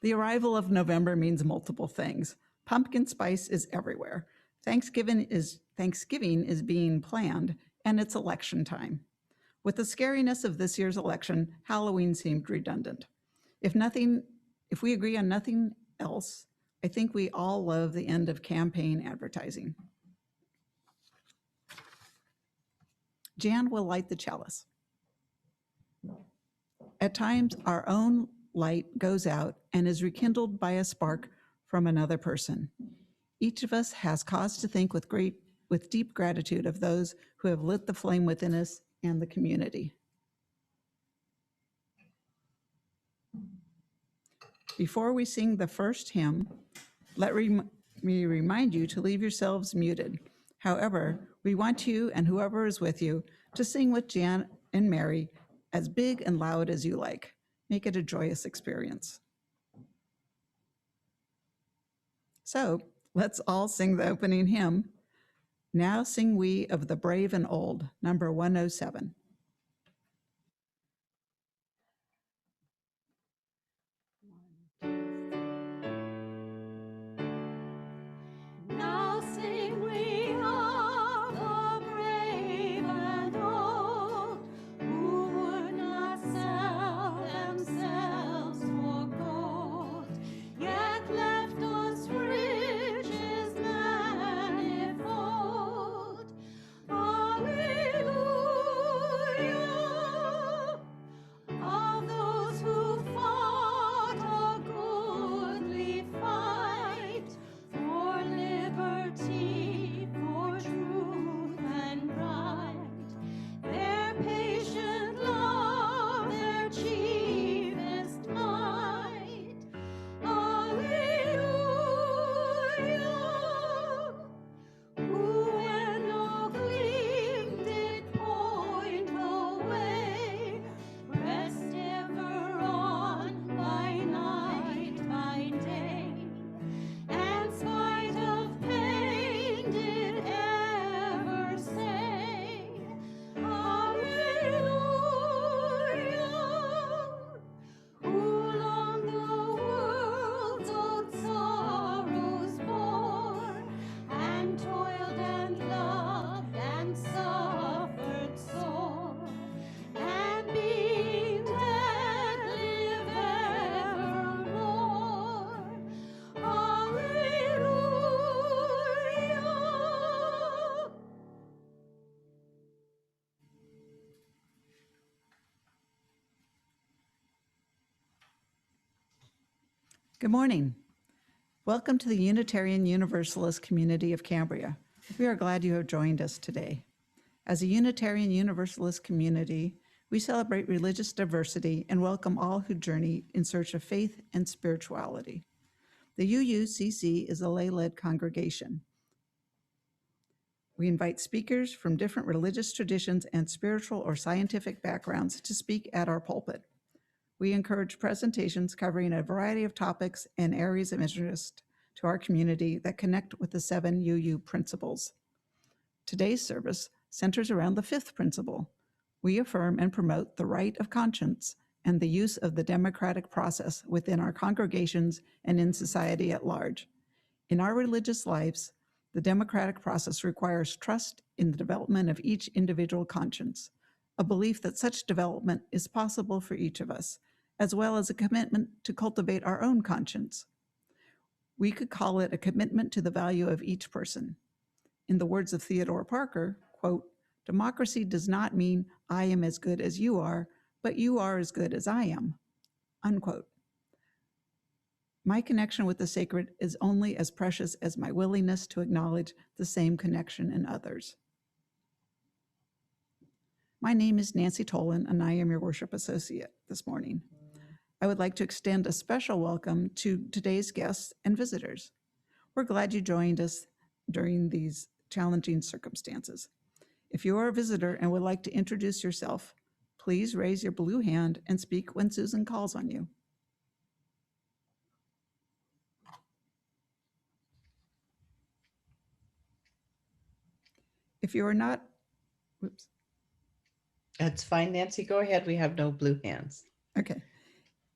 The arrival of November means multiple things. Pumpkin spice is everywhere. Thanksgiving is being planned, and it's election time. With the scariness of this year's election, Halloween seemed redundant. If nothing, if we agree on nothing else, I think we all love the end of campaign advertising. Jan will light the chalice. At times, our own light goes out and is rekindled by a spark from another person. Each of us has cause to think with deep gratitude of those who have lit the flame within us and the community. Before we sing the first hymn, let me remind you to leave yourselves muted. However, we want you and whoever is with you to sing with Jan and Mary as big and loud as you like. Make it a joyous experience. So let's all sing the opening hymn. Now Sing We of the Brave and Old, number 107. Now sing we of the brave and old, who would not sell themselves for gold, yet left us riches manifold. Alleluia! Of those who fought a goodly fight for liberty, for truth and right, their patient love, their chiefest might. Alleluia! Who when no gleam did point the way, pressed ever on by night, by day, and spite of pain did ever say, Alleluia! Who long the world's old sorrows bore, and toiled and loved and suffered sore, and being dead live evermore. Alleluia! Good morning. Welcome to the Unitarian Universalist community of Cambria. We are glad you have joined us today. As a Unitarian Universalist community, we celebrate religious diversity and welcome all who journey in search of faith and spirituality. The UUCC is a lay-led congregation. We invite speakers from different religious traditions and spiritual or scientific backgrounds to speak at our pulpit. We encourage presentations covering a variety of topics and areas of interest to our community that connect with the 7 UU principles. Today's service centers around the 5th principle. We affirm and promote the right of conscience and the use of the democratic process within our congregations and in society at large. In our religious lives, the democratic process requires trust in the development of each individual conscience, a belief that such development is possible for each of us, as well as a commitment to cultivate our own conscience. We could call it a commitment to the value of each person. In the words of Theodore Parker, quote, "Democracy does not mean I am as good as you are, but you are as good as I am," unquote. My connection with the sacred is only as precious as my willingness to acknowledge the same connection in others. My name is Nancy Tolan, and I am your worship associate this morning. I would like to extend a special welcome to today's guests and visitors. We're glad you joined us during these challenging circumstances. If you are a visitor and would like to introduce yourself, please raise your blue hand and speak when Susan calls on you. If you are not, whoops. That's fine, Nancy. Go ahead. We have no blue hands. Okay.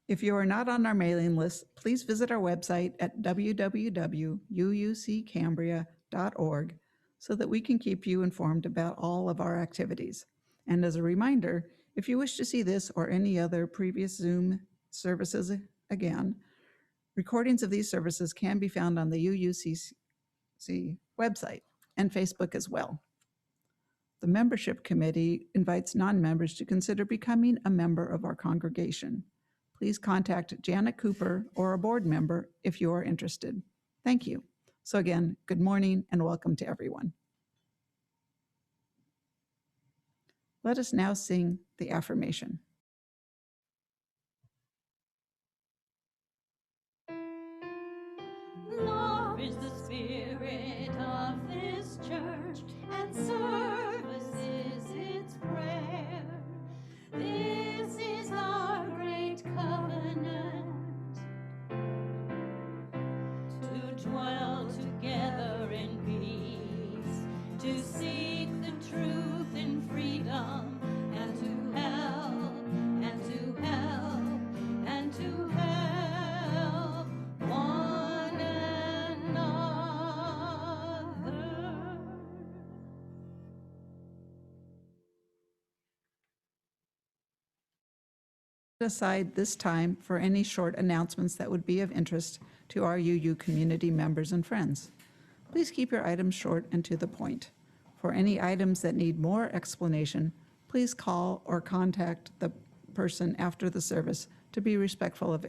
If you are not on our mailing list, please visit our website at www.uuccambria.org so that we can keep you informed about all of our activities. And as a reminder, if you wish to see this or any other previous Zoom services again, recordings of these services can be found on the UUCC website and Facebook as well. The membership committee invites non-members to consider becoming a member of our congregation. Please contact Janet Cooper or a board member if you are interested. Thank you. So again, good morning and welcome to everyone. Let us now sing the affirmation. Love is the spirit of this church, and service is its prayer. This is our great covenant, to dwell together in peace, to seek the truth in freedom, and to help, and to help, and to help one another. Aside this time for any short announcements that would be of interest to our UU community members and friends. Please keep your items short and to the point. For any items that need more explanation, please call or contact the person after the service to be respectful of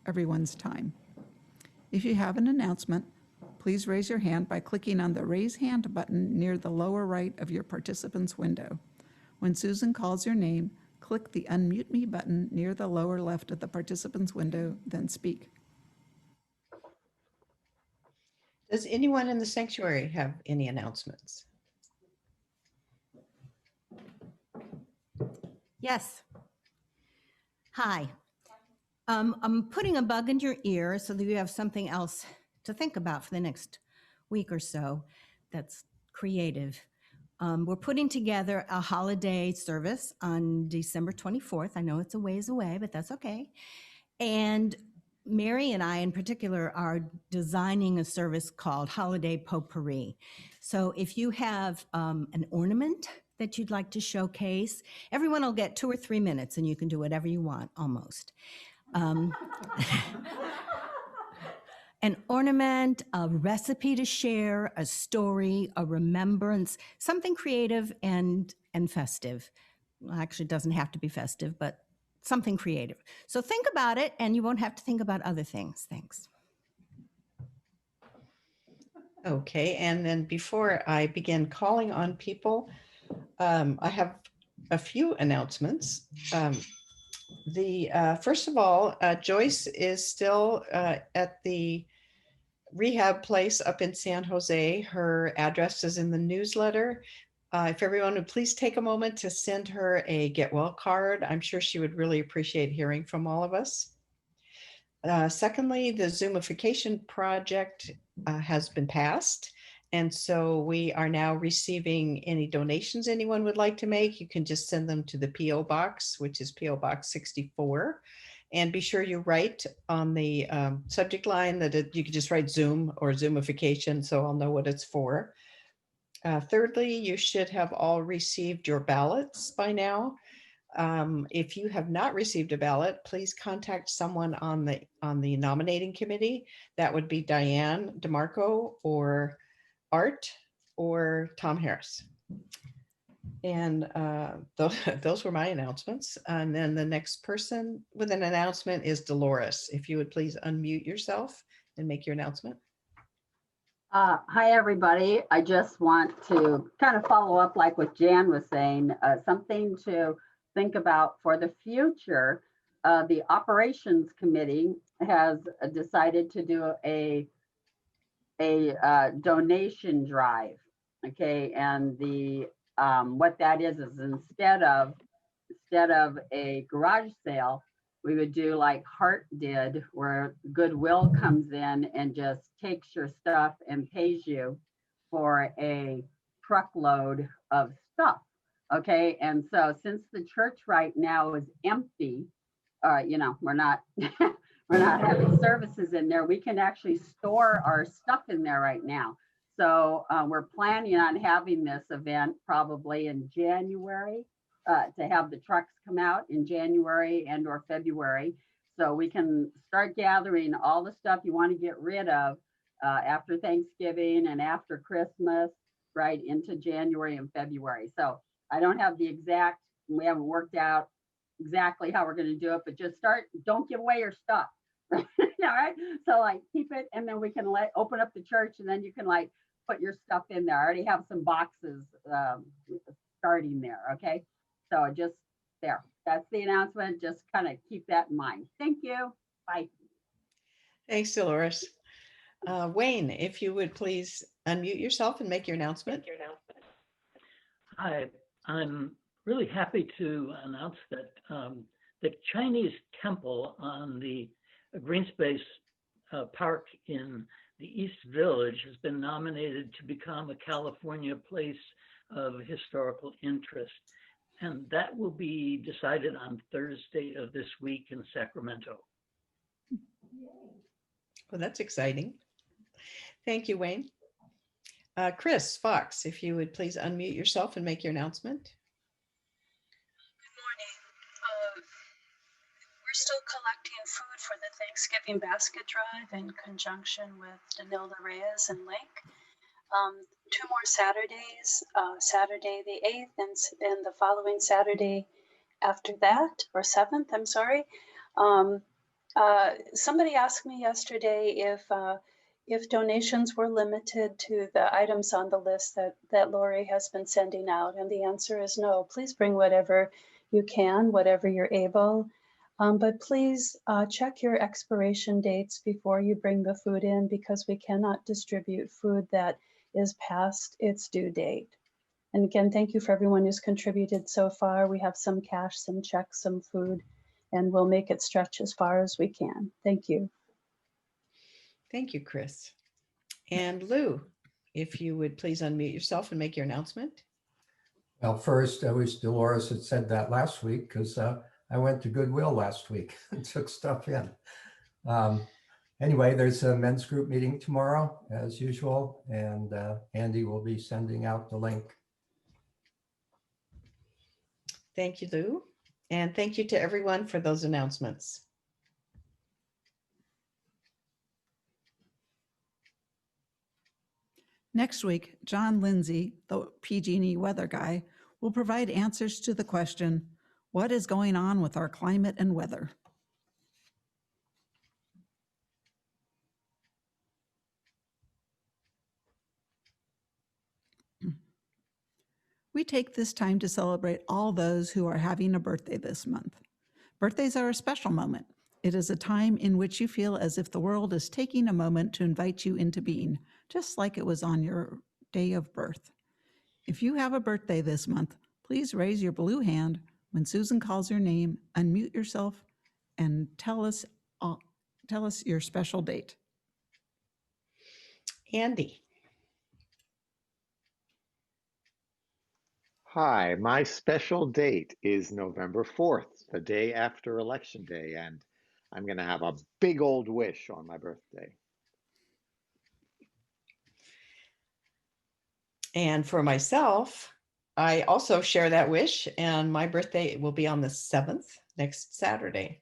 everyone's time. If you have an announcement, please raise your hand by clicking on the Raise Hand button near the lower right of your participants window. When Susan calls your name, click the Unmute Me button near the lower left of the participants window, then speak. Does anyone in the sanctuary have any announcements? Yes. Hi. I'm putting a bug in your ear so that you have something else to think about for the next week or so that's creative. We're putting together a holiday service on December 24th. I know it's a ways away, but that's okay. And Mary and I in particular are designing a service called Holiday Potpourri. So if you have an ornament that you'd like to showcase, everyone will get 2 or 3 minutes and you can do whatever you want, almost. An ornament, a recipe to share, a story, a remembrance, something creative and festive. Well, actually, it doesn't have to be festive, but something creative. So think about it, and you won't have to think about other things. Thanks. Okay, and then before I begin calling on people, I have a few announcements. First of all, Joyce is still at the rehab place up in San Jose. Her address is in the newsletter. If everyone would please take a moment to send her a get well card. I'm sure she would really appreciate hearing from all of us. Secondly, the Zoomification project has been passed. And so we are now receiving any donations anyone would like to make. You can just send them to the P.O. Box, which is P.O. Box 64. And be sure you write on the subject line that you can just write Zoom or Zoomification, so I'll know what it's for. Thirdly, you should have all received your ballots by now. If you have not received a ballot, please contact someone on the nominating committee. That would be Diane DeMarco or Art or Tom Harris. And those were my announcements. And then the next person with an announcement is Dolores. If you would please unmute yourself and make your announcement. Hi, everybody. I just want to kind of follow up like what Jan was saying, something to think about for the future. The operations committee has decided to do a donation drive. Okay, and the what that is instead of a garage sale, we would do like Hart did, where Goodwill comes in and just takes your stuff and pays you for a truckload of stuff. Okay, and so since the church right now is empty, you know, we're not we're not having services in there. We can actually store our stuff in there right now. So we're planning on having this event probably in January, to have the trucks come out in January and or February. So we can start gathering all the stuff you want to get rid of after Thanksgiving and after Christmas, right into January and February. So I don't have the exact, we haven't worked out exactly how we're going to do it, but just start, don't give away your stuff. Right? All right. So like keep it, and then we can open up the church, and then you can like put your stuff in there. I already have some boxes starting there. Okay. So just there. That's the announcement. Just kind of keep that in mind. Thank you. Bye. Thanks, Dolores. Wayne, if you would please unmute yourself and make your announcement. Hi, I'm really happy to announce that the Chinese temple on the green space park in the East Village has been nominated to become a California place of historical interest. And that will be decided on Thursday of this week in Sacramento. Well, that's exciting. Thank you, Wayne. Chris Fox, if you would please unmute yourself and make your announcement. Good morning. We're still collecting food for the Thanksgiving basket drive in conjunction with Danilda Reyes and Lake. 2 more Saturdays, Saturday the 8th and the following Saturday after that, or 7th, I'm sorry. Somebody asked me yesterday if donations were limited to the items on the list that Lori has been sending out, and the answer is no. Please bring whatever you can, whatever you're able, but please check your expiration dates before you bring the food in, because we cannot distribute food that is past its due date. And again, thank you for everyone who's contributed so far. We have some cash, some checks, some food, and we'll make it stretch as far as we can. Thank you. Thank you, Chris. And Lou, if you would please unmute yourself and make your announcement. Well, first, I wish Dolores had said that last week, because I went to Goodwill last week and took stuff in. Anyway, there's a men's group meeting tomorrow, as usual, and Andy will be sending out the link. Thank you, Lou. And thank you to everyone for those announcements. Next week, John Lindsay, the PG&E weather guy, will provide answers to the question, what is going on with our climate and weather? We take this time to celebrate all those who are having a birthday this month. Birthdays are a special moment. It is a time in which you feel as if the world is taking a moment to invite you into being, just like it was on your day of birth. If you have a birthday this month, please raise your blue hand when Susan calls your name, unmute yourself, and tell us your special date. Andy. Hi, my special date is November 4th, the day after Election Day, and I'm going to have a big old wish on my birthday. And for myself, I also share that wish, and my birthday will be on the 7th, next Saturday.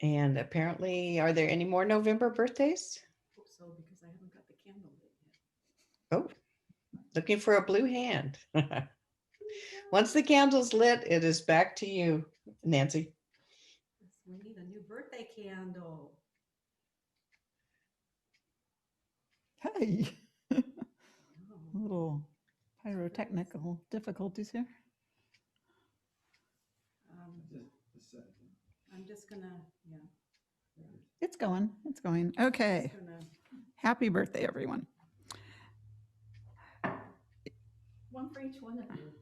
And apparently, are there any more November birthdays? Hope so, because I haven't got the candle lit yet. Oh, looking for a blue hand. Once the candle's lit, it is back to you, Nancy. We need a new birthday candle. Hey, little pyrotechnical difficulties here. I'm just gonna, yeah. It's going. Okay. Happy birthday, everyone. One for each one of you.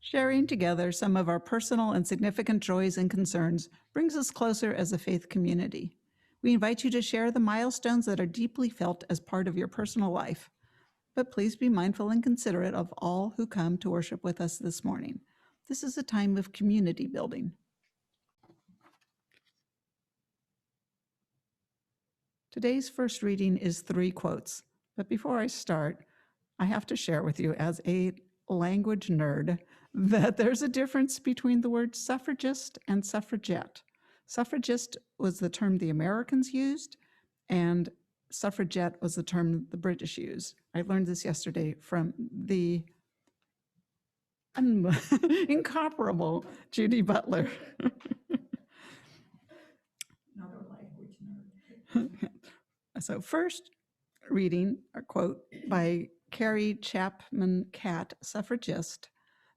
Sharing together some of our personal and significant joys and concerns brings us closer as a faith community. We invite you to share the milestones that are deeply felt as part of your personal life. but please be mindful and considerate of all who come to worship with us this morning. This is a time of community building. Today's first reading is 3 quotes, but before I start, I have to share with you as a language nerd that there's a difference between the word suffragist and suffragette. Suffragist was the term the Americans used, and suffragette was the term the British used. I learned this yesterday from the incomparable Judy Butler. Another language nerd. So first reading, a quote by Carrie Chapman Catt, suffragist.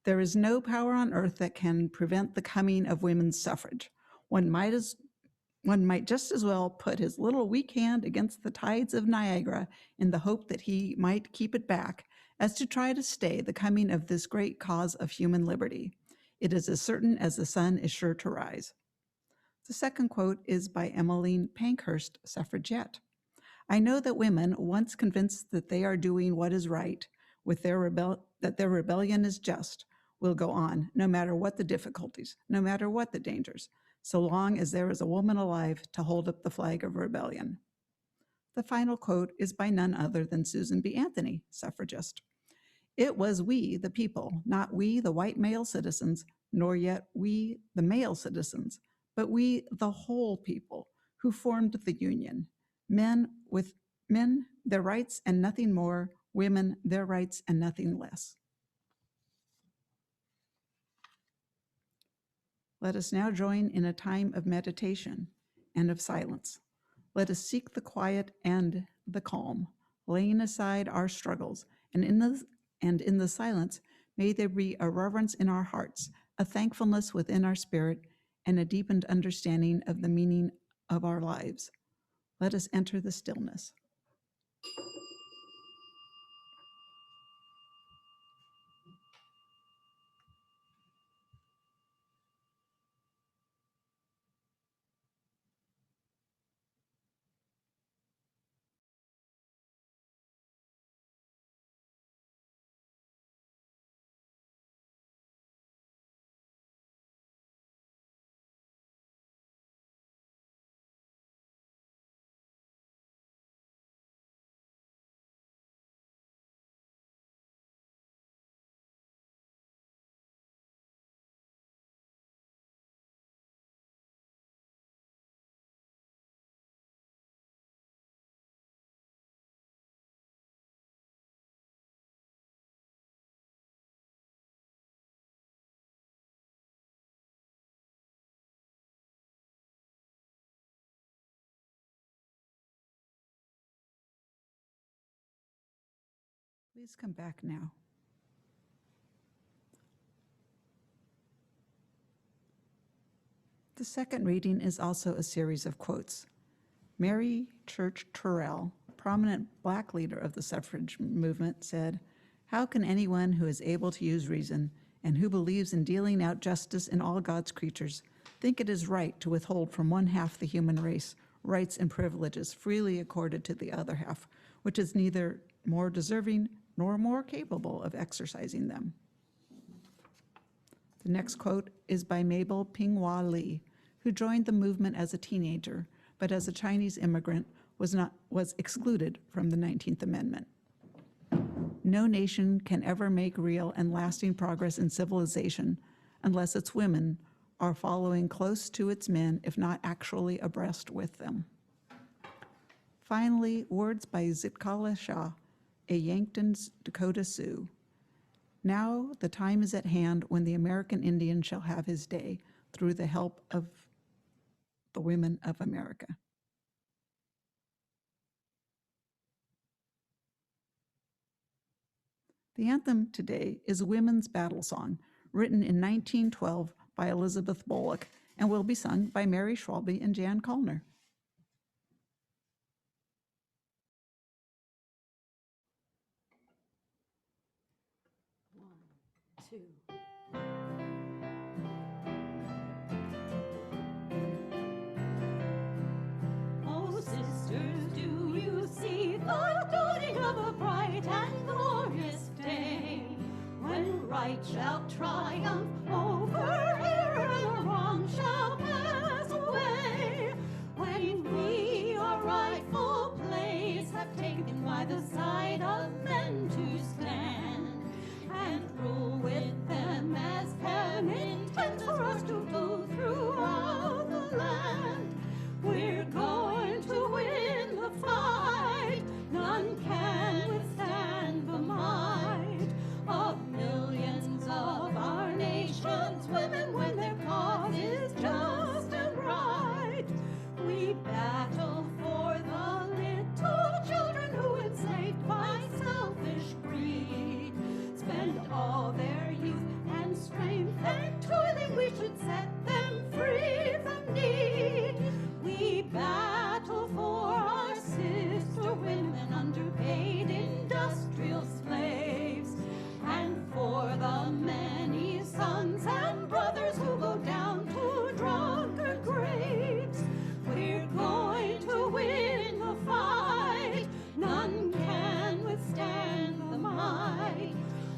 There is no power on earth that can prevent the coming of women's suffrage. One might just as well put his little weak hand against the tides of Niagara in the hope that he might keep it back, as to try to stay the coming of this great cause of human liberty. It is as certain as the sun is sure to rise. The second quote is by Emmeline Pankhurst, suffragette. I know that women, once convinced that they are doing what is right, that their rebellion is just, will go on, no matter what the difficulties, no matter what the dangers, so long as there is a woman alive to hold up the flag of rebellion. The final quote is by none other than Susan B. Anthony, suffragist. It was we, the people, not we, the white male citizens, nor yet we, the male citizens, but we, the whole people, who formed the Union. Men, their rights and nothing more, women, their rights and nothing less. Let us now join in a time of meditation and of silence. Let us seek the quiet and the calm, laying aside our struggles, and in the silence, may there be a reverence in our hearts, a thankfulness within our spirit, and a deepened understanding of the meaning of our lives. Let us enter the stillness. Please come back now. The second reading is also a series of quotes. Mary Church Terrell, prominent Black leader of the suffrage movement, said, "How can anyone who is able to use reason and who believes in dealing out justice in all God's creatures think it is right to withhold from one half the human race rights and privileges freely accorded to the other half, which is neither more deserving nor more capable of exercising them?" The next quote is by Mabel Pinghua Lee, who joined the movement as a teenager, but as a Chinese immigrant was excluded from the 19th Amendment. No nation can ever make real and lasting progress in civilization unless its women are following close to its men, if not actually abreast with them. Finally, words by Zitkala Shah, a Yankton, Dakota Sioux. Now the time is at hand when the American Indian shall have his day through the help of the women of America. The anthem today is a women's battle song written in 1912 by Elizabeth Bullock and will be sung by Mary Schwalbe and Jan Kollner. One, two. Oh, sisters, do you see the dawning of a bright and shall triumph over error, and the wrong shall pass away. When we our rightful place have taken by the side of men to stand, and rule with them as heaven intends for us to go throughout the land. We're going to win the fight. None can withstand the might of millions of our nation's women when their cause is just and right. We battle for the little children who enslaved by selfish greed spend all their youth and strength and toiling. We should set them free from need. We battle for our sister women, underpaid industrial slaves, and for the many sons and brothers who go down to drunken graves. We're going to win the fight. None can withstand the might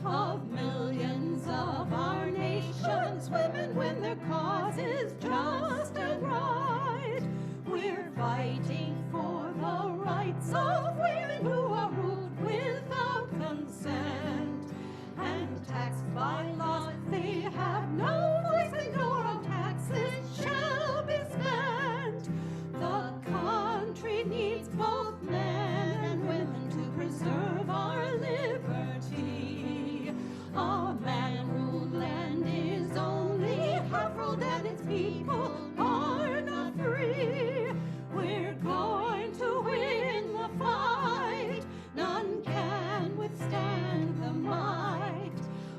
of millions of our nation's women when their cause is just and right. We're fighting for the rights of women who are ruled without consent and taxed by laws they have no voice in, nor on taxes shall be spent. The country needs both men and women to preserve our liberty. A man-ruled land is only half-ruled, and its people are not free. We're going to win the fight. None can withstand the might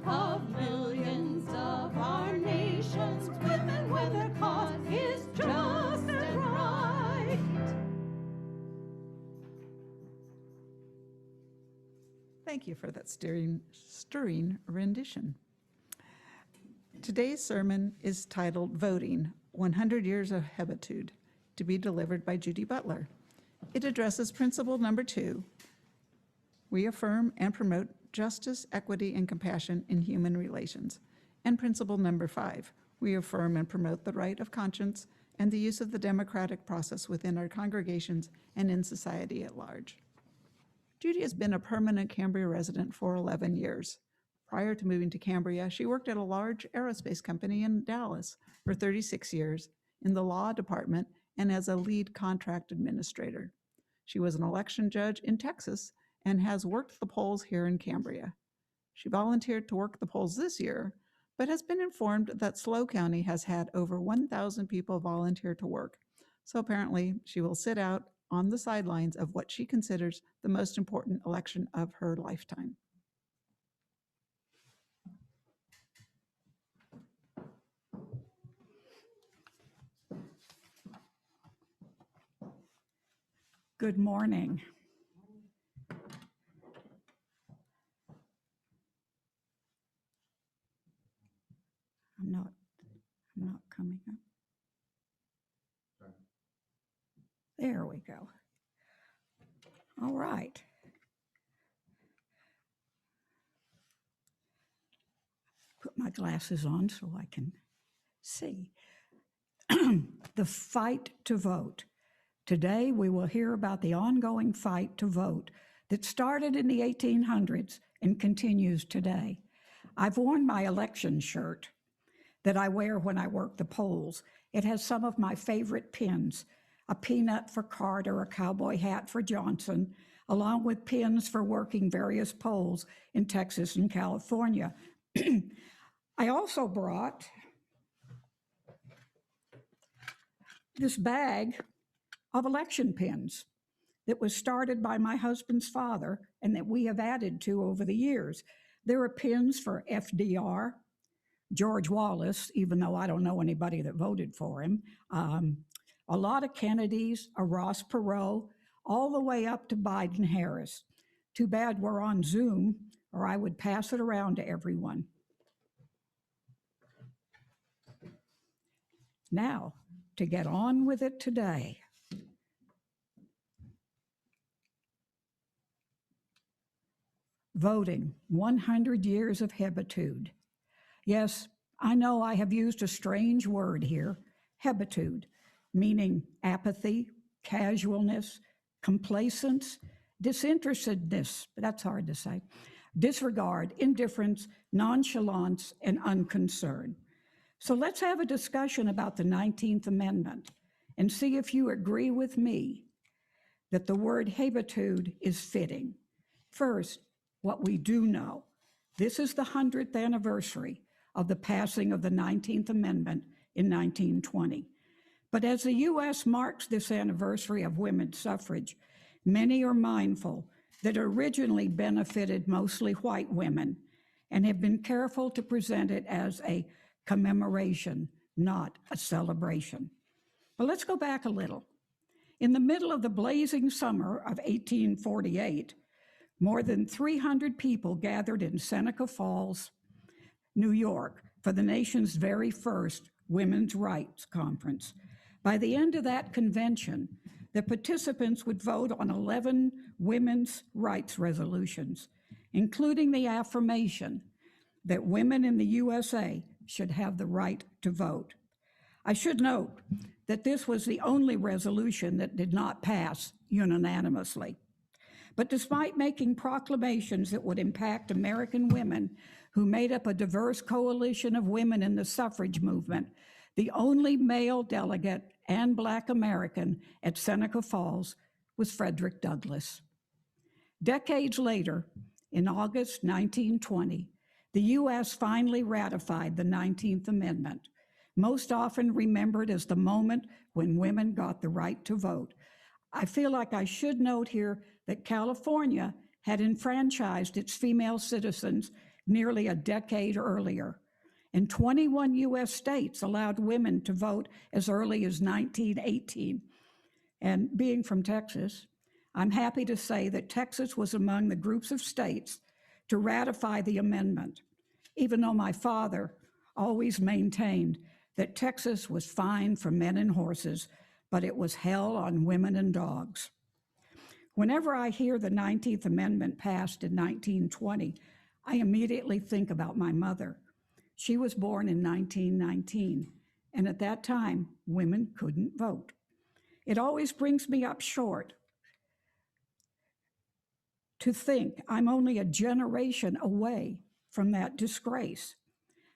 of millions of our nation's women when their cause is just and right. Thank you for that stirring rendition. Today's sermon is titled Voting, 100 Years of Hebetude, to be delivered by Judy Butler. It addresses principle number 2, we affirm and promote justice, equity, and compassion in human relations, and principle number 5, we affirm and promote the right of conscience and the use of the democratic process within our congregations and in society at large. Judy has been a permanent Cambria resident for 11 years. Prior to moving to Cambria, she worked at a large aerospace company in Dallas for 36 years in the law department and as a lead contract administrator. She was an election judge in Texas and has worked the polls here in Cambria. She volunteered to work the polls this year, but has been informed that SLO County has had over 1,000 people volunteer to work. So apparently she will sit out on the sidelines of what she considers the most important election of her lifetime. Good morning. I'm not coming up. There we go. All right. Put my glasses on so I can see. The fight to vote. Today, we will hear about the ongoing fight to vote that started in the 1800s and continues today. I've worn my election shirt that I wear when I work the polls. It has some of my favorite pins, a peanut for Carter, a cowboy hat for Johnson, along with pins for working various polls in Texas and California. I also brought this bag of election pins that was started by my husband's father and that we have added to over the years. There are pins for FDR, George Wallace, even though I don't know anybody that voted for him, a lot of Kennedys, a Ross Perot, all the way up to Biden-Harris. Too bad we're on Zoom, or I would pass it around to everyone. Now, to get on with it today. Voting, 100 years of Hebetude. Yes, I know I have used a strange word here, hebetude, meaning apathy, casualness, complacence, disinterestedness, that's hard to say, disregard, indifference, nonchalance, and unconcern. So let's have a discussion about the 19th Amendment and see if you agree with me that the word hebetude is fitting. First, what we do know. This is the 100th anniversary of the passing of the 19th Amendment in 1920. But as the U.S. marks this anniversary of women's suffrage, many are mindful that it originally benefited mostly white women and have been careful to present it as a commemoration, not a celebration. But let's go back a little. In the middle of the blazing summer of 1848, more than 300 people gathered in Seneca Falls, New York, for the nation's very first Women's Rights Conference. By the end of that convention, the participants would vote on 11 women's rights resolutions, including the affirmation that women in the USA should have the right to vote. I should note that this was the only resolution that did not pass unanimously. But despite making proclamations that would impact American women who made up a diverse coalition of women in the suffrage movement, the only male delegate and Black American at Seneca Falls was Frederick Douglass. Decades later, in August 1920, the U.S. finally ratified the 19th Amendment, most often remembered as the moment when women got the right to vote. I feel like I should note here that California had enfranchised its female citizens nearly a decade earlier, and 21 U.S. states allowed women to vote as early as 1918. And being from Texas, I'm happy to say that Texas was among the groups of states to ratify the amendment, even though my father always maintained that Texas was fine for men and horses, but it was hell on women and dogs. Whenever I hear the 19th Amendment passed in 1920, I immediately think about my mother. She was born in 1919, and at that time, women couldn't vote. It always brings me up short to think I'm only a generation away from that disgrace.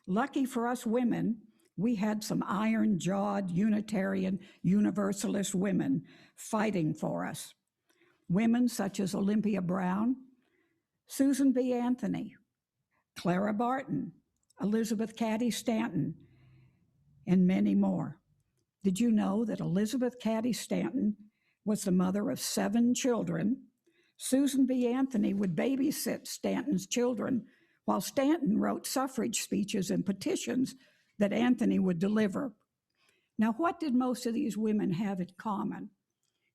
Lucky for us women, we had some iron-jawed Unitarian Universalist women fighting for us. Women such as Olympia Brown, Susan B. Anthony, Clara Barton, Elizabeth Cady Stanton, and many more. Did you know that Elizabeth Cady Stanton was the mother of 7 children? Susan B. Anthony would babysit Stanton's children while Stanton wrote suffrage speeches and petitions that Anthony would deliver. Now, what did most of these women have in common?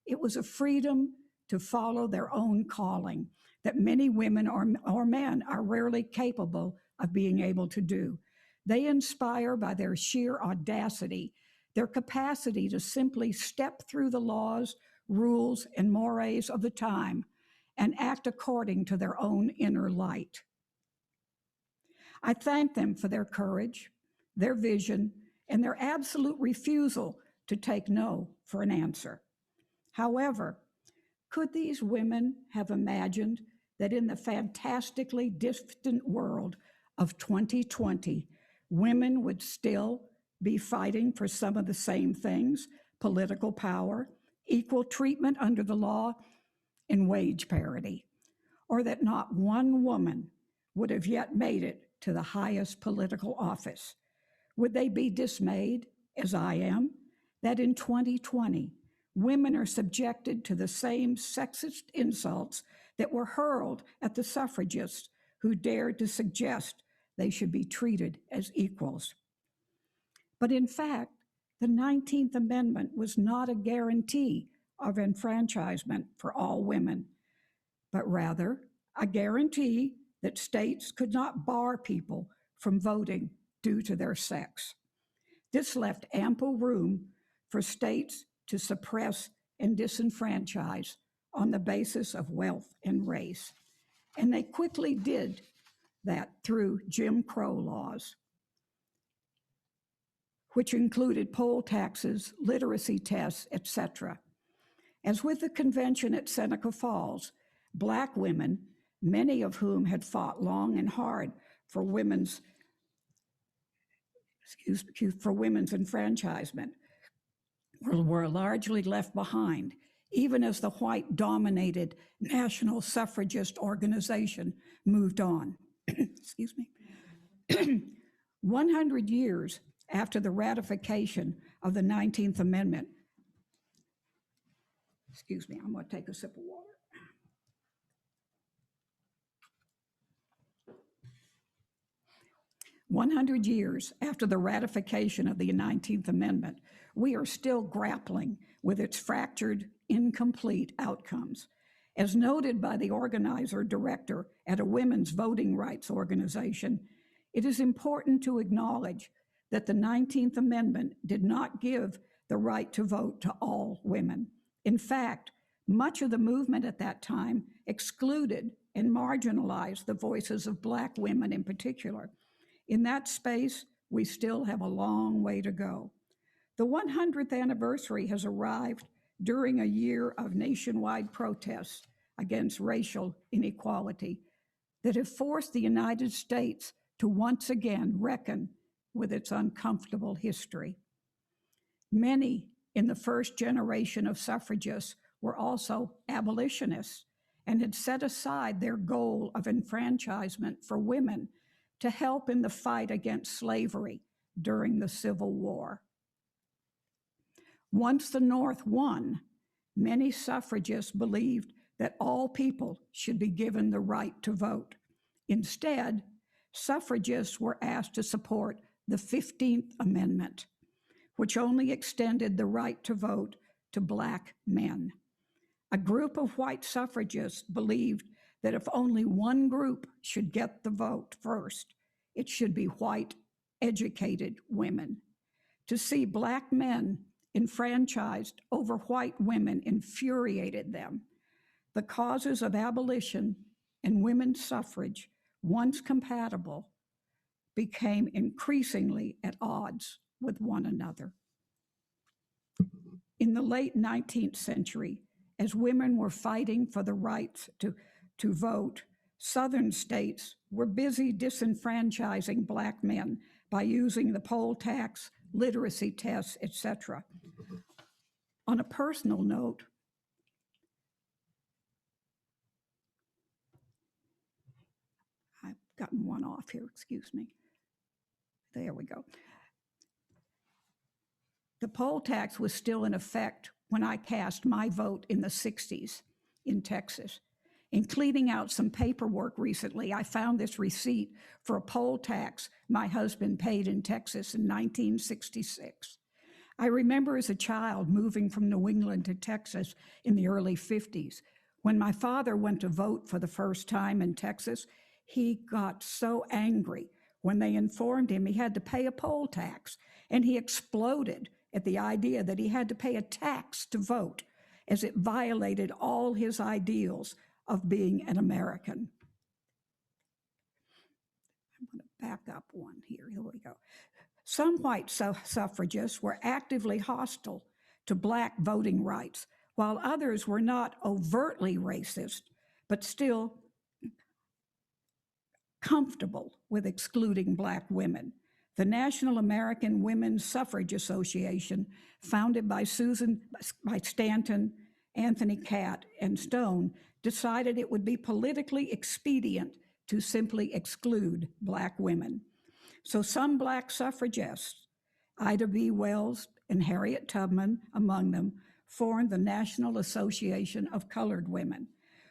It was a freedom to follow their own calling that many women or men are rarely capable of being able to do. They inspire by their sheer audacity, their capacity to simply step through the laws, rules, and mores of the time and act according to their own inner light. I thank them for their courage, their vision, and their absolute refusal to take no for an answer. However, could these women have imagined that in the fantastically distant world of 2020, women would still be fighting for some of the same things: political power, equal treatment under the law, and wage parity, or that not one woman would have yet made it to the highest political office? Would they be dismayed, as I am, that in 2020, women are subjected to the same sexist insults that were hurled at the suffragists who dared to suggest they should be treated as equals? But in fact, the 19th Amendment was not a guarantee of enfranchisement for all women, but rather a guarantee that states could not bar people from voting due to their sex. This left ample room for states to suppress and disenfranchise on the basis of wealth and race. And they quickly did that through Jim Crow laws. which included poll taxes, literacy tests, etc. As with the convention at Seneca Falls, Black women, many of whom had fought long and hard for women's enfranchisement, were largely left behind, even as the white-dominated national suffragist organization moved on. Excuse me. 100 years after the ratification of the 19th Amendment, excuse me, I'm going to take a sip of water. 100 years after the ratification of the 19th Amendment, we are still grappling with its fractured, incomplete outcomes. As noted by the organizer director at a women's voting rights organization, it is important to acknowledge that the 19th Amendment did not give the right to vote to all women. In fact, much of the movement at that time excluded and marginalized the voices of Black women in particular. In that space, we still have a long way to go. The 100th anniversary has arrived during a year of nationwide protests against racial inequality that have forced the United States to once again reckon with its uncomfortable history. Many in the first generation of suffragists were also abolitionists and had set aside their goal of enfranchisement for women to help in the fight against slavery during the Civil War. Once the North won, many suffragists believed that all people should be given the right to vote. Instead, suffragists were asked to support the 15th Amendment, which only extended the right to vote to Black men. A group of white suffragists believed that if only one group should get the vote first, it should be white, educated women. To see Black men enfranchised over white women infuriated them. The causes of abolition and women's suffrage, once compatible, became increasingly at odds with one another. In the late 19th century, as women were fighting for the right to vote, Southern states were busy disenfranchising Black men by using the poll tax, literacy tests, etc. On a personal note, I've gotten one off here, excuse me. There we go. The poll tax was still in effect when I cast my vote in the 60s in Texas. In cleaning out some paperwork recently, I found this receipt for a poll tax my husband paid in Texas in 1966. I remember as a child moving from New England to Texas in the early 50s. When my father went to vote for the first time in Texas, he got so angry when they informed him he had to pay a poll tax, and he exploded at the idea that he had to pay a tax to vote, as it violated all his ideals of being an American. I'm going to back up one here. Here we go. Some white suffragists were actively hostile to Black voting rights, while others were not overtly racist, but still comfortable with excluding Black women. The National American Women's Suffrage Association, founded by Stanton, Anthony Catt, and Stone, decided it would be politically expedient to simply exclude Black women. So some Black suffragists, Ida B. Wells and Harriet Tubman among them, formed the National Association of Colored Women.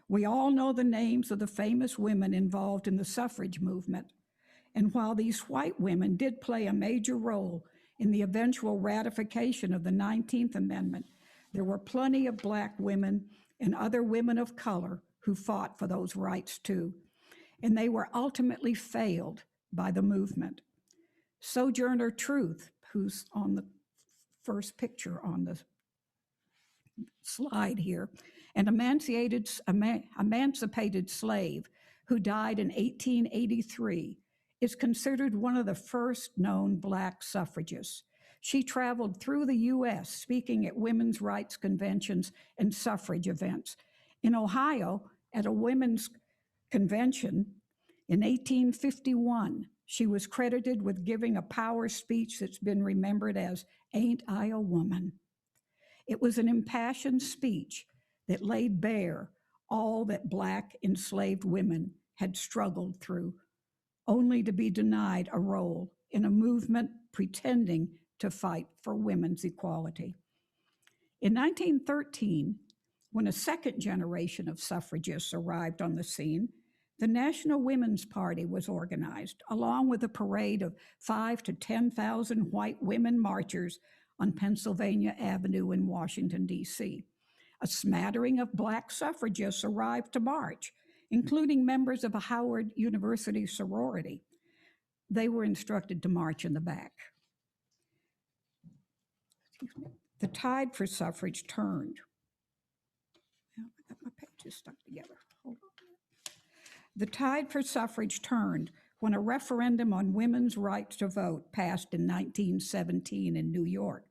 We all know the names of the famous women involved in the suffrage movement. And while these white women did play a major role in the eventual ratification of the 19th Amendment, there were plenty of Black women and other women of color who fought for those rights too. And they were ultimately failed by the movement. Sojourner Truth, who's on the first picture on the slide here, an emancipated slave who died in 1883, is considered one of the first known Black suffragists. She traveled through the U.S. speaking at women's rights conventions and suffrage events. In Ohio, at a women's convention in 1851, she was credited with giving a power speech that's been remembered as Ain't I a Woman? It was an impassioned speech that laid bare all that Black enslaved women had struggled through, only to be denied a role in a movement pretending to fight for women's equality. In 1913, when a second generation of suffragists arrived on the scene, the National Women's Party was organized, along with a parade of 5,000 to 10,000 white women marchers on Pennsylvania Avenue in Washington, D.C. A smattering of Black suffragists arrived to march, including members of a Howard University sorority. They were instructed to march in the back. The tide for suffrage turned. Now, I got my pages stuck together. Hold on. The tide for suffrage turned when a referendum on women's right to vote passed in 1917 in New York.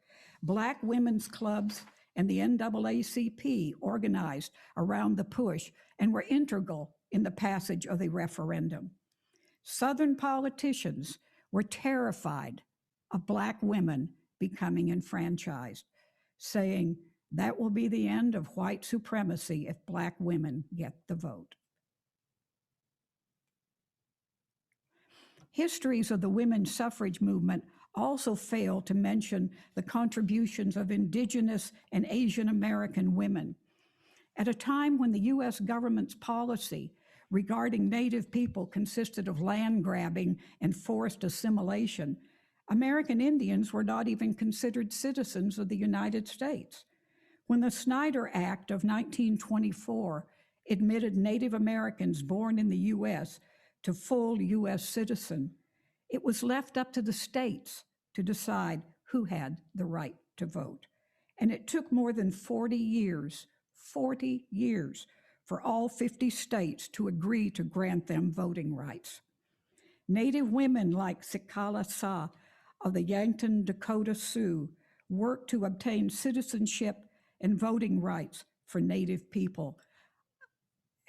Black women's clubs and the NAACP organized around the push and were integral in the passage of the referendum. Southern politicians were terrified of Black women becoming enfranchised, saying that will be the end of white supremacy if Black women get the vote. Histories of the women's suffrage movement also fail to mention the contributions of Indigenous and Asian American women. At a time when the U.S. government's policy regarding Native people consisted of land grabbing and forced assimilation, American Indians were not even considered citizens of the United States. When the Snyder Act of 1924 admitted Native Americans born in the U.S. to full U.S. citizen, it was left up to the states to decide who had the right to vote. And it took more than 40 years for all 50 states to agree to grant them voting rights. Native women like Sikala Sa of the Yankton Dakota Sioux worked to obtain citizenship and voting rights for Native people.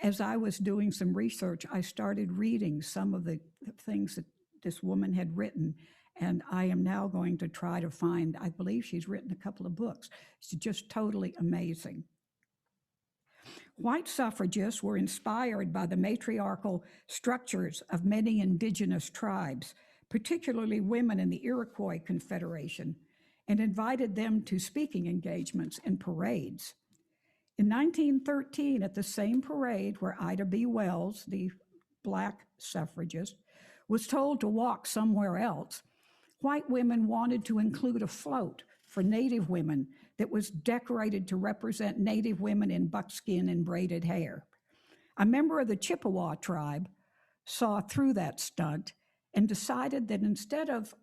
As I was doing some research, I started reading some of the things that this woman had written, and I am now going to try to find, I believe she's written a couple of books. It's just totally amazing. White suffragists were inspired by the matriarchal structures of many indigenous tribes, particularly women in the Iroquois Confederation, and invited them to speaking engagements and parades. In 1913, at the same parade where Ida B. Wells, the Black suffragist, was told to walk somewhere else, white women wanted to include a float for Native women that was decorated to represent Native women in buckskin and braided hair. A member of the Chippewa tribe saw through that stunt and decided that instead of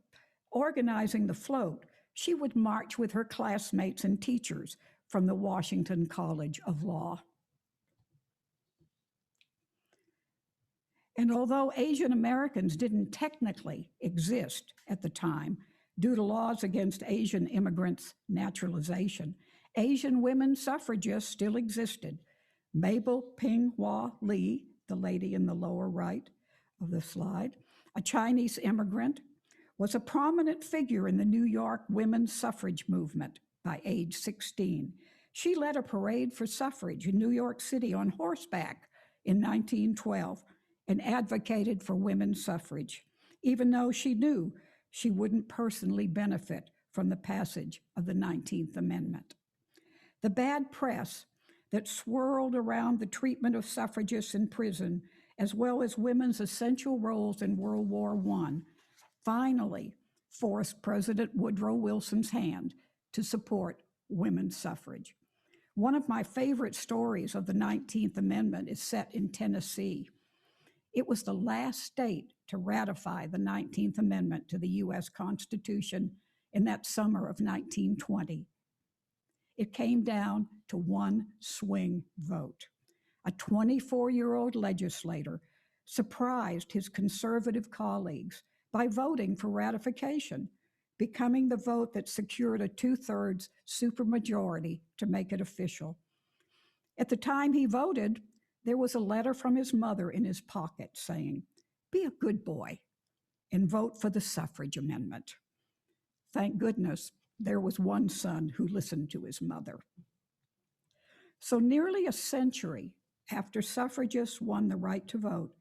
organizing the float, she would march with her classmates and teachers from the Washington College of Law. And although Asian Americans didn't technically exist at the time due to laws against Asian immigrants' naturalization, Asian women suffragists still existed. Mabel Ping Hua Lee, the lady in the lower right of the slide, a Chinese immigrant, was a prominent figure in the New York women's suffrage movement by age 16. She led a parade for suffrage in New York City on horseback in 1912 and advocated for women's suffrage, even though she knew she wouldn't personally benefit from the passage of the 19th Amendment. The bad press that swirled around the treatment of suffragists in prison, as well as women's essential roles in World War I, finally forced President Woodrow Wilson's hand to support women's suffrage. One of my favorite stories of the 19th Amendment is set in Tennessee. It was the last state to ratify the 19th Amendment to the U.S. Constitution in that summer of 1920. It came down to one swing vote. A 24-year-old legislator surprised his conservative colleagues by voting for ratification, becoming the vote that secured a 2/3 supermajority to make it official. At the time he voted, there was a letter from his mother in his pocket saying, "Be a good boy and vote for the suffrage amendment." Thank goodness there was one son who listened to his mother. So, nearly a century after suffragists won the right to vote,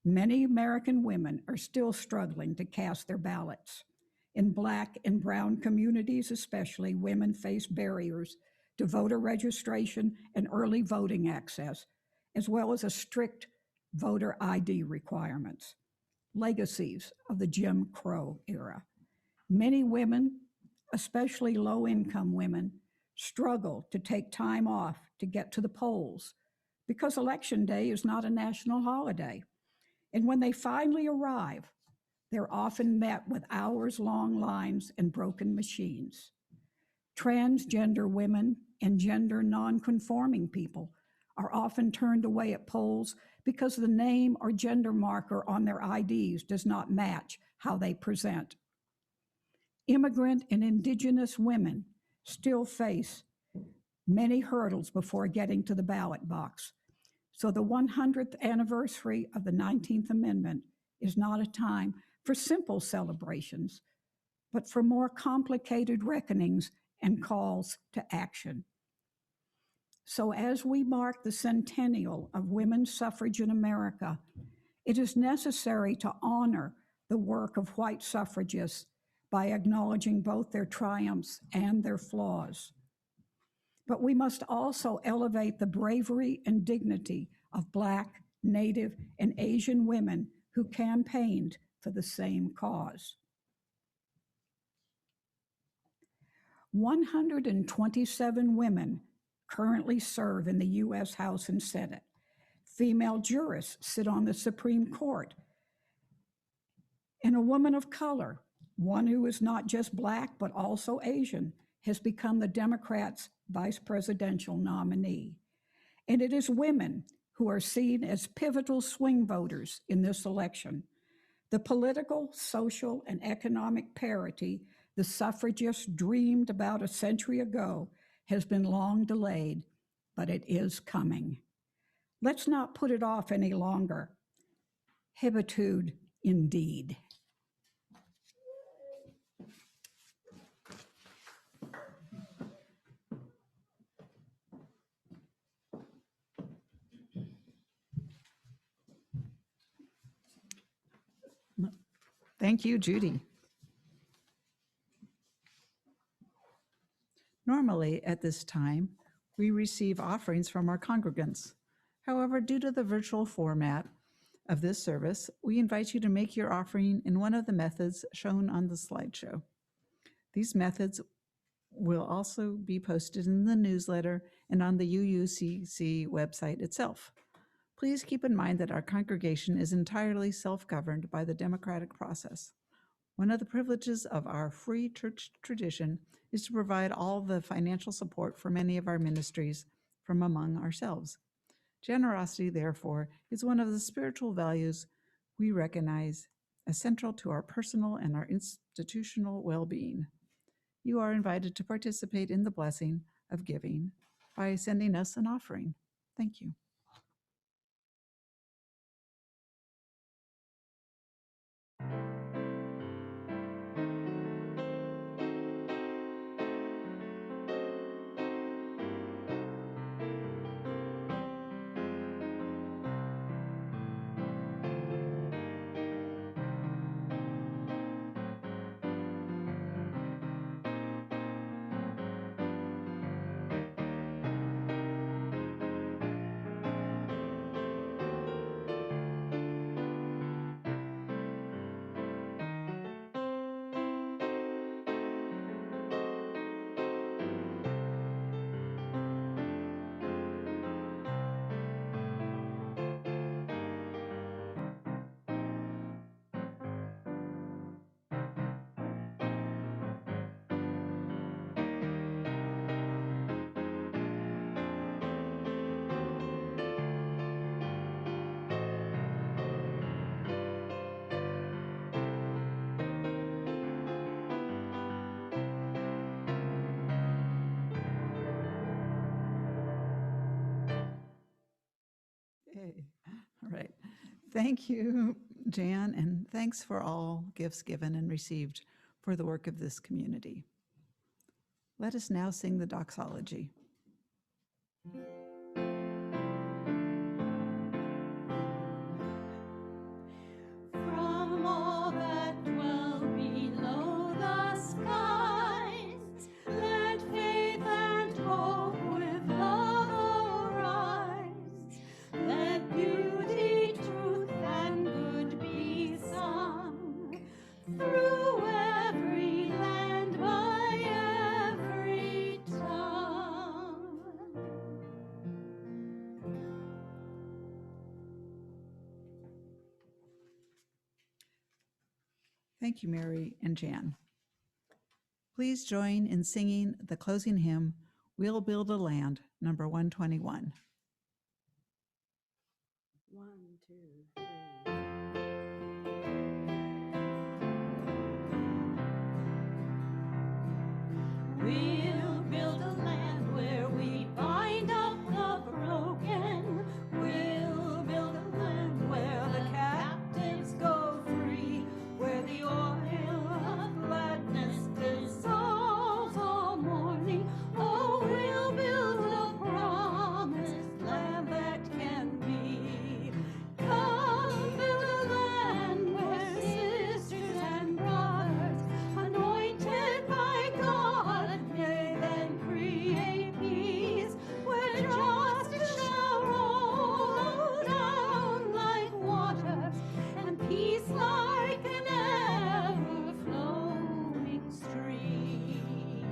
many American women are still struggling to cast their ballots. In Black and Brown communities, especially, women face barriers to voter registration and early voting access, as well as a strict voter ID requirements, legacies of the Jim Crow era. Many women, especially low-income women, struggle to take time off to get to the polls because Election Day is not a national holiday. And when they finally arrive, they're often met with hours-long lines and broken machines. Transgender women and gender non-conforming people are often turned away at polls because the name or gender marker on their IDs does not match how they present. Immigrant and indigenous women still face many hurdles before getting to the ballot box. So the 100th anniversary of the 19th Amendment is not a time for simple celebrations, but for more complicated reckonings and calls to action. So as we mark the centennial of women's suffrage in America, it is necessary to honor the work of white suffragists by acknowledging both their triumphs and their flaws. But we must also elevate the bravery and dignity of Black, Native, and Asian women who campaigned for the same cause. 127 women currently serve in the U.S. House and Senate. Female jurists sit on the Supreme Court. And a woman of color, one who is not just Black but also Asian, has become the Democrats' vice presidential nominee. And it is women who are seen as pivotal swing voters in this election. The political, social, and economic parity the suffragists dreamed about a century ago has been long delayed, but it is coming. Let's not put it off any longer. Hebetude, indeed. Thank you, Judy. Normally, at this time, we receive offerings from our congregants. However, due to the virtual format of this service, we invite you to make your offering in one of the methods shown on the slideshow. These methods will also be posted in the newsletter and on the UUCC website itself. Please keep in mind that our congregation is entirely self-governed by the democratic process. One of the privileges of our free church tradition is to provide all the financial support for many of our ministries from among ourselves. Generosity, therefore, is one of the spiritual values we recognize as central to our personal and our institutional well-being. You are invited to participate in the blessing of giving by sending us an offering. Thank you. Thank you, Jan, and thanks for all gifts given and received for the work of this community. Let us now sing the doxology. From all that dwell below the skies, let faith and hope with love arise. Let beauty, truth, and good be sung through every land by every tongue. Thank you, Mary and Jan. Please join in singing the closing hymn, We'll Build a Land, number 121. 1, 2, 3. We'll build a land where we bind up the broken. We'll build a land where the captives go free, where the oil of gladness dissolves all mourning. Oh, we'll build a promised land that can be. Come build a land where sisters and brothers, anointed by God, may then create peace, where justice shall roll down like water, and peace like an ever-flowing stream.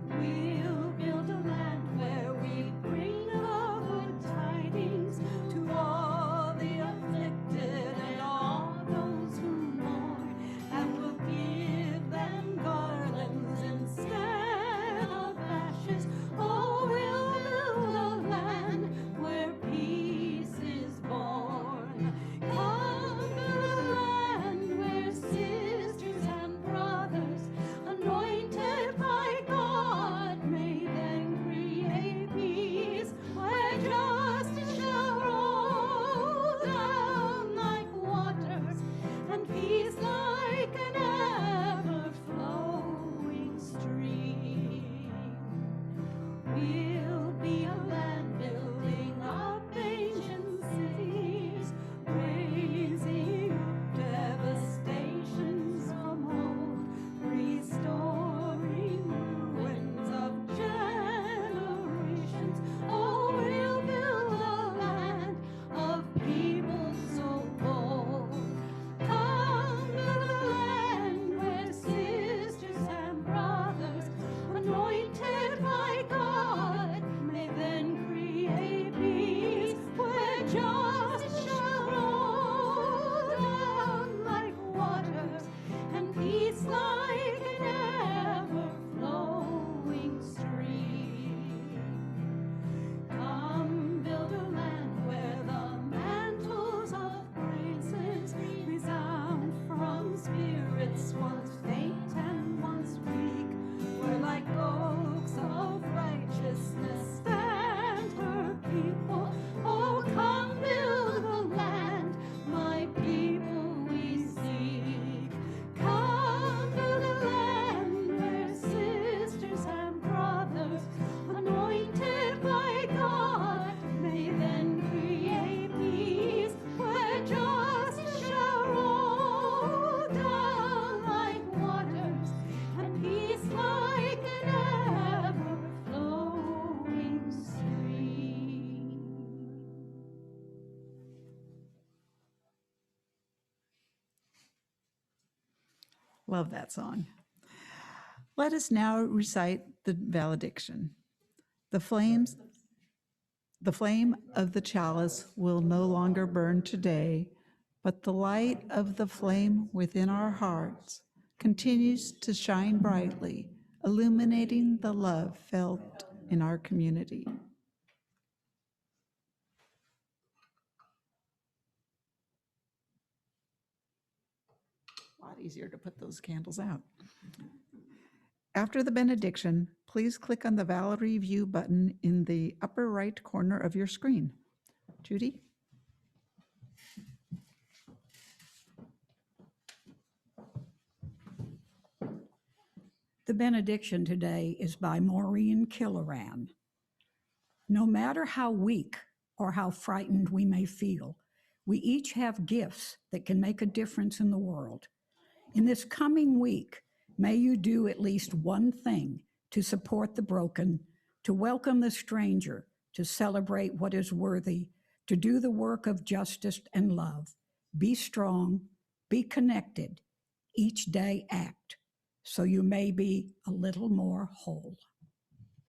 We'll build a land where we bring the good tidings to all the afflicted and all those who mourn, and we'll give them garlands instead of ashes. Oh, we'll build a land where peace is born. Come build a land where sisters and brothers, anointed by God, may then create peace, where justice shall roll down like waters, and peace like an ever-flowing stream. We'll be a land building up ancient cities, raising devastations from old, restoring ruins of generations. Oh, we'll build a land of people so bold. Come build a land where sisters and brothers, anointed by God, may then create peace, where justice shall roll down like waters, and peace like an ever-flowing stream. Come build a land where the mantles of praises resound from spirits once faint and once weak, where like oaks of righteousness stand her people. Oh, come build a land, my people we seek. Come build a land where sisters and brothers, anointed by God, may then create peace, where justice shall roll down like waters, and peace like an ever-flowing stream. Love that song. Let us now recite the valediction. The flame of the chalice will no longer burn today, but the light of the flame within our hearts continues to shine brightly, illuminating the love felt in our community. A lot easier to put those candles out. After the benediction, please click on the Valerie View button in the upper right corner of your screen. Judy? The benediction today is by Maureen Killoran. No matter how weak or how frightened we may feel, we each have gifts that can make a difference in the world. In this coming week, may you do at least one thing to support the broken, to welcome the stranger, to celebrate what is worthy, to do the work of justice and love. Be strong, be connected, each day act, so you may be a little more whole.